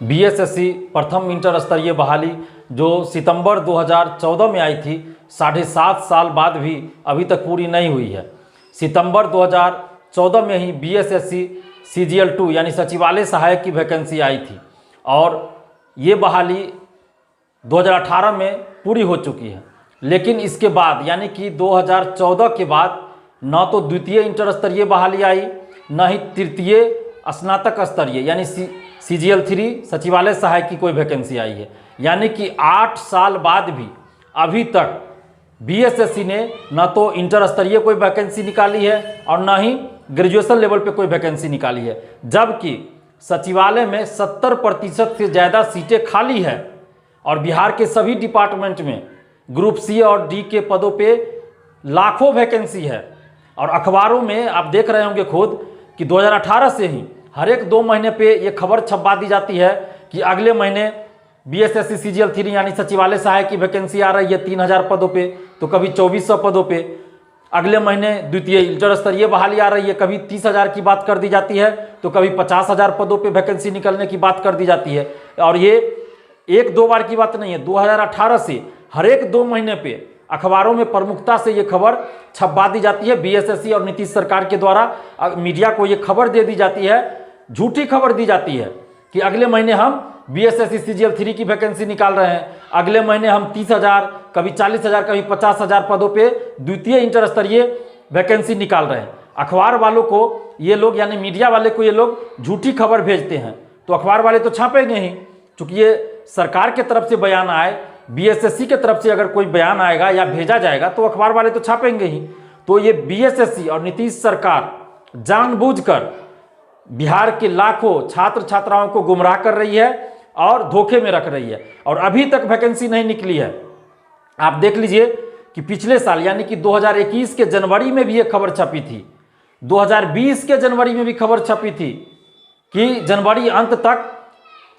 BSSC प्रथम inter स्तरीय बहाली जो सितंबर 2014 में आई थी, 7.5 साल बाद भी अभी तक पूरी नहीं हुई है। सितंबर 2014 में ही बीएसएससी CGL 2 यानी सचिवालय सहायक की वैकेंसी आई थी और ये बहाली 2018 में पूरी हो चुकी है। लेकिन इसके बाद यानी कि 2014 के बाद न तो द्वितीय इंटर स्तरीय बहाली आई, न ही तृतीय स्नातक स्तरीय यानी CGL 3 सचिवालय सहायक की कोई वैकेंसी आई है। यानी कि 8 साल बाद भी अभी तक बीएसएससी ने न तो इंटर स्तरीय कोई वैकेंसी निकाली है और न ही ग्रेजुएशन लेवल पे कोई वैकेंसी निकाली है, जबकि सचिवालय में 70% से ज़्यादा सीटें खाली है और बिहार के सभी डिपार्टमेंट में ग्रुप C और D के पदों पे लाखों वैकेंसी है। और अखबारों में आप देख रहे होंगे खुद कि 2018 से ही हर एक 2 महीने पे ये खबर छपवा दी जाती है कि अगले महीने बीएसएससी CGL 3 यानी सचिवालय सहायक की वैकेंसी आ रही है 3000 पदों पे, तो कभी 2400 पदों पे। अगले महीने द्वितीय इंटर स्तरीय बहाली आ रही है, कभी 30,000 की बात कर दी जाती है तो कभी 50,000 पदों पे वैकेंसी निकलने की बात कर दी जाती है। और ये 1-2 बार की बात नहीं है, 2018 से हर एक 2 महीने पे अखबारों में प्रमुखता से ये खबर छपवा दी जाती है। बीएसएससी और नीतीश सरकार के द्वारा मीडिया को ये खबर दे दी जाती है, झूठी खबर दी जाती है कि अगले महीने हम बीएसएससी CGL 3 की वैकेंसी निकाल रहे हैं, अगले महीने हम 30,000, कभी 40,000, कभी 50,000 पदों पे द्वितीय इंटर स्तरीय वैकेंसी निकाल रहे हैं। अखबार वालों को ये लोग यानी मीडिया वाले को ये लोग झूठी खबर भेजते हैं, तो अखबार वाले तो छापेंगे ही। चूँकि ये सरकार के तरफ से बयान आए, बीएसएससी के तरफ से अगर कोई बयान आएगा या भेजा जाएगा तो अखबार वाले तो छापेंगे ही। तो ये बीएसएससी और नीतीश सरकार जानबूझकर बिहार के लाखों छात्र छात्राओं को गुमराह कर रही है और धोखे में रख रही है और अभी तक वैकेंसी नहीं निकली है। आप देख लीजिए कि पिछले साल यानी कि 2021 के जनवरी में भी ये खबर छपी थी, 2020 के जनवरी में भी खबर छपी थी कि जनवरी अंत तक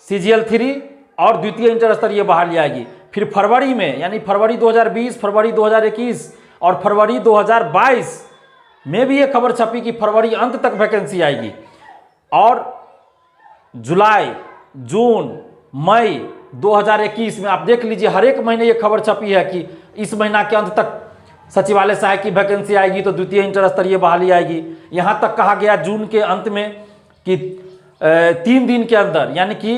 CGL 3 और द्वितीय इंटर स्तरीय बहाली आएगी। फिर फरवरी में यानी फरवरी 2020, फरवरी 2021 और फरवरी 2022 में भी ये खबर छपी कि फरवरी अंत तक वैकेंसी आएगी। और जुलाई, जून, मई 2021 में आप देख लीजिए हर एक महीने ये खबर छपी है कि इस महीना के अंत तक सचिवालय सहायक की वैकेंसी आएगी तो द्वितीय इंटर स्तरीय बहाली आएगी। यहाँ तक कहा गया जून के अंत में कि 3 दिन के अंदर यानी कि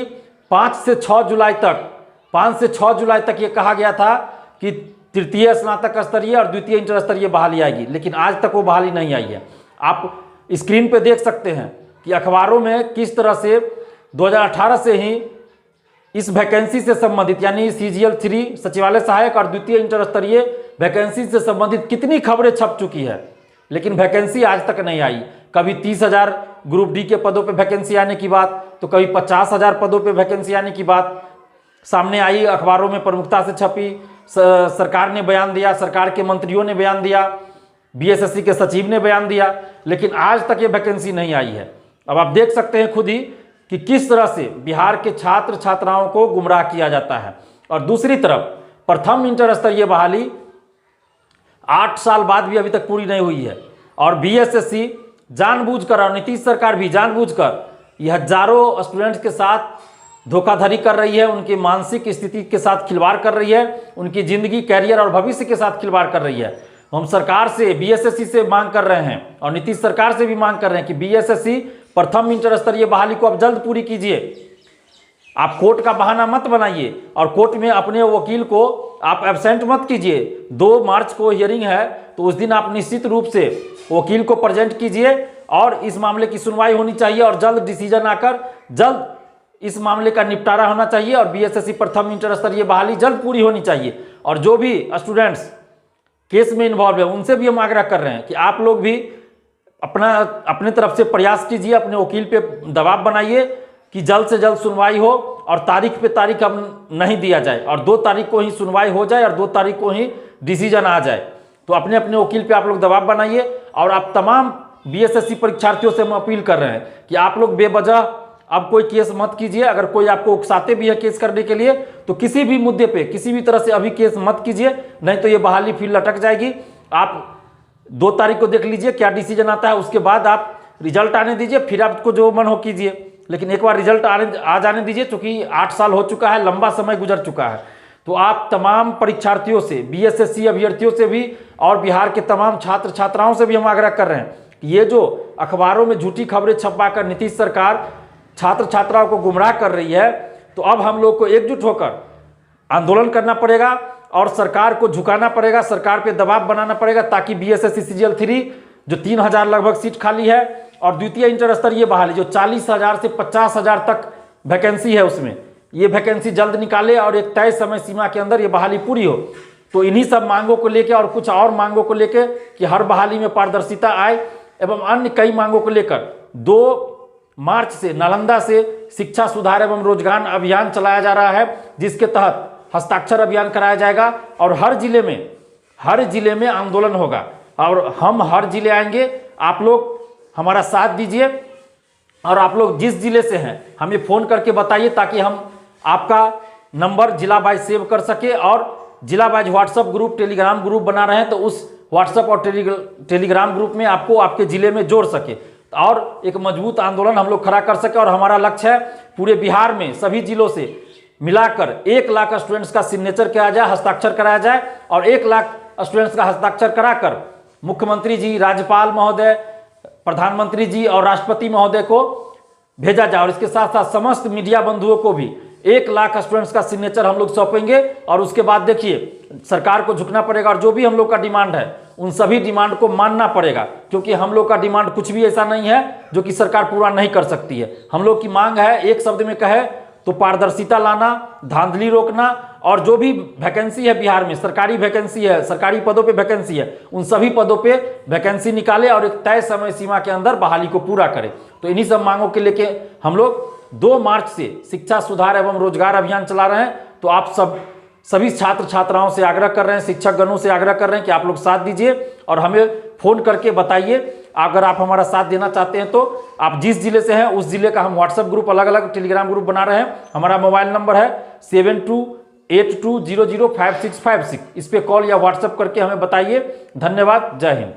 5 से 6 जुलाई तक ये कहा गया था कि तृतीय स्नातक स्तरीय और द्वितीय इंटर स्तरीय बहाली आएगी, लेकिन आज तक वो बहाली नहीं आई है। आप स्क्रीन पे देख सकते हैं कि अखबारों में किस तरह से 2018 से ही इस वैकेंसी से संबंधित यानी CGL 3 सचिवालय सहायक और द्वितीय इंटर स्तरीय वैकेंसी से संबंधित कितनी खबरें छप चुकी है, लेकिन वैकेंसी आज तक नहीं आई। कभी 30,000 ग्रुप D के पदों पे वैकेंसी आने की बात, तो कभी 50,000 पदों पे वैकेंसी आने की बात सामने आई, अखबारों में प्रमुखता से छपी। सरकार ने बयान दिया, सरकार के मंत्रियों ने बयान दिया, बीएसएससी के सचिव ने बयान दिया, लेकिन आज तक ये वैकेंसी नहीं आई है। अब आप देख सकते हैं खुद ही कि किस तरह से बिहार के छात्र छात्राओं को गुमराह किया जाता है। और दूसरी तरफ प्रथम इंटर स्तरीय बहाली 8 साल बाद भी अभी तक पूरी नहीं हुई है और बीएसएससी जानबूझकर और नीतीश सरकार भी जानबूझकर ये हजारों स्टूडेंट्स के साथ धोखाधड़ी कर रही है, उनकी मानसिक स्थिति के साथ खिलवाड़ कर रही है, उनकी जिंदगी, कैरियर और भविष्य के साथ खिलवाड़ कर रही है। हम सरकार से, बीएसएससी से मांग कर रहे हैं और नीतीश सरकार से भी मांग कर रहे हैं कि बीएसएससी प्रथम इंटर स्तरीय बहाली को आप जल्द पूरी कीजिए। आप कोर्ट का बहाना मत बनाइए और कोर्ट में अपने वकील को आप एब्सेंट मत कीजिए। 2 मार्च को हियरिंग है तो उस दिन आप निश्चित रूप से वकील को प्रेजेंट कीजिए और इस मामले की सुनवाई होनी चाहिए और जल्द डिसीजन आकर जल्द इस मामले का निपटारा होना चाहिए और बीएसएससी प्रथम इंटर स्तरीय बहाली जल्द पूरी होनी चाहिए। और जो भी स्टूडेंट्स केस में इन्वॉल्व है उनसे भी हम आग्रह कर रहे हैं कि आप लोग भी अपने तरफ से प्रयास कीजिए, अपने वकील पे दबाव बनाइए कि जल्द से जल्द सुनवाई हो और तारीख पे तारीख अब नहीं दिया जाए और 2 तारीख को ही सुनवाई हो जाए और 2 तारीख को ही डिसीजन आ जाए। तो अपने अपने वकील पे आप लोग दबाव बनाइए। और आप तमाम बीएसएससी परीक्षार्थियों से हम अपील कर रहे हैं कि आप लोग बेवजह अब कोई केस मत कीजिए। अगर कोई आपको उकसाते भी है केस करने के लिए तो किसी भी मुद्दे पे किसी भी तरह से अभी केस मत कीजिए, नहीं तो ये बहाली फिर लटक जाएगी। आप 2 तारीख को देख लीजिए क्या डिसीजन आता है, उसके बाद आप रिजल्ट आने दीजिए, फिर आपको जो मन हो कीजिए। लेकिन एक बार रिजल्ट आ जाने दीजिए, क्योंकि 8 साल हो चुका है, लंबा समय गुजर चुका है। तो आप तमाम परीक्षार्थियों से, बीएसएससी अभ्यर्थियों से भी और बिहार के तमाम छात्र छात्राओं से भी हम आग्रह कर रहे हैं कि ये जो अखबारों में झूठी खबरें छपवाकर नीतीश सरकार छात्र छात्राओं को गुमराह कर रही है, तो अब हम लोग को एकजुट होकर आंदोलन करना पड़ेगा और सरकार को झुकाना पड़ेगा, सरकार पे दबाव बनाना पड़ेगा, ताकि बीएसएससी सीजीएल 3 जो 3000 लगभग सीट खाली है और द्वितीय इंटर स्तरीय बहाली जो 40,000 से 50,000 तक वैकेंसी है, उसमें ये वैकेंसी जल्द निकाले और एक तय समय सीमा के अंदर ये बहाली पूरी हो। तो इन्हीं सब मांगों को लेकर और कुछ और मांगों को लेकर कि हर बहाली में पारदर्शिता आए एवं अन्य कई मांगों को लेकर 2 मार्च से नालंदा से शिक्षा सुधार एवं रोजगार अभियान चलाया जा रहा है, जिसके तहत हस्ताक्षर अभियान कराया जाएगा और हर जिले में आंदोलन होगा और हम हर जिले आएंगे। आप लोग हमारा साथ दीजिए और आप लोग जिस जिले से हैं हमें फ़ोन करके बताइए, ताकि हम आपका नंबर जिला वाइज सेव कर सके और जिला wise WhatsApp group, Telegram group बना रहे हैं, तो उस व्हाट्सएप और टेलीग्राम ग्रुप में आपको आपके ज़िले में जोड़ सके और एक मजबूत आंदोलन हम लोग खड़ा कर सके। और हमारा लक्ष्य है पूरे बिहार में सभी जिलों से मिलाकर 1 लाख स्टूडेंट्स का सिग्नेचर किया जाए, हस्ताक्षर कराया जाए और 1 लाख स्टूडेंट्स का हस्ताक्षर कराकर मुख्यमंत्री जी, राज्यपाल महोदय, प्रधानमंत्री जी और राष्ट्रपति महोदय को भेजा जाए। और इसके साथ साथ समस्त मीडिया बंधुओं को भी 1 लाख स्टूडेंट्स का सिग्नेचर हम लोग सौंपेंगे और उसके बाद देखिए सरकार को झुकना पड़ेगा और जो भी हम लोग का डिमांड है उन सभी डिमांड को मानना पड़ेगा, क्योंकि हम लोग का डिमांड कुछ भी ऐसा नहीं है जो कि सरकार पूरा नहीं कर सकती है। हम लोग की मांग है, एक शब्द में कहे तो पारदर्शिता लाना, धांधली रोकना और जो भी वैकेंसी है बिहार में, सरकारी वैकेंसी है, सरकारी पदों पे वैकेंसी है, उन सभी पदों पे वैकेंसी निकाले और एक तय समय सीमा के अंदर बहाली को पूरा करे। तो इन्हीं सब मांगों के लेके हम लोग 2 मार्च से शिक्षा सुधार एवं रोजगार अभियान चला रहे हैं। तो आप सभी छात्र छात्राओं से आग्रह कर रहे हैं, शिक्षक गणों से आग्रह कर रहे हैं कि आप लोग साथ दीजिए और हमें फ़ोन करके बताइए। अगर आप हमारा साथ देना चाहते हैं तो आप जिस जिले से हैं उस जिले का हम व्हाट्सएप ग्रुप, अलग अलग टेलीग्राम ग्रुप बना रहे हैं। हमारा मोबाइल नंबर है 7282005656। इस पर कॉल या व्हाट्सएप करके हमें बताइए। धन्यवाद, जय हिंद।